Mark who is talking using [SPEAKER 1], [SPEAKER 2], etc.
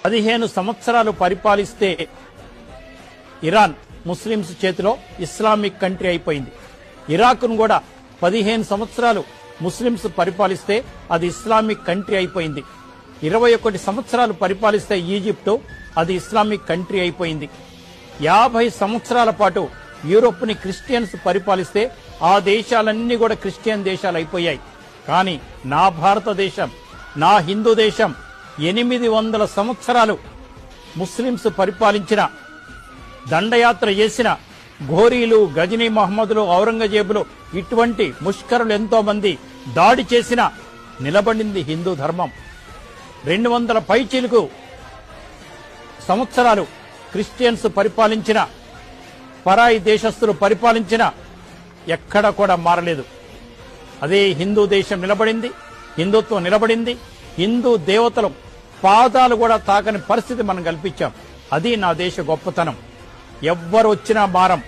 [SPEAKER 1] 15 సంవత్సరాలు పరిపాలిస్తే Iran Muslims చేతిలో Islamic country అయిపోయింది. ఇరాక్ను కూడా 15 సంవత్సరాలు ముస్లింస్ పరిపాలిస్తే అది ఇస్లామిక్ కంట్రీ అయిపోయింది. 21 సంవత్సరాలు పరిపాలిస్తే ఈజిప్టు అది ఇస్లామిక్ కంట్రీ అయిపోయింది. 50 సంవత్సరాల పాటు యూరోప్ ని క్రిస్టియన్స్ పరిపాలిస్తే ఆ దేశాలన్నీ కూడా క్రిస్టియన్ దేశాలు అయిపోయాయి. కానీ నా భారతదేశం, నా హిందూ దేశం 800 సంవత్సరాలు ముస్లింస్ పరిపాలించిన, దండయాత్ర చేసిన ఘోరీలు, గజనీ మహమ్మదులు, ఔరంగజేబులు, ఇటువంటి ముష్కరులు ఎంతో మంది దాడి చేసిన నిలబడింది హిందూ ధర్మం. 200 పైచిలుకు సంవత్సరాలు క్రిస్టియన్స్ పరిపాలించిన, పరాయి దేశస్తులు పరిపాలించిన, ఎక్కడ కూడా మారలేదు. అదే హిందూ దేశం నిలబడింది, హిందుత్వం నిలబడింది. హిందూ దేవతలు పాదాలు కూడా తాకని పరిస్థితి మనం కల్పించాం. అది నా దేశ గొప్పతనం. ఎవ్వరు వచ్చినా మారం.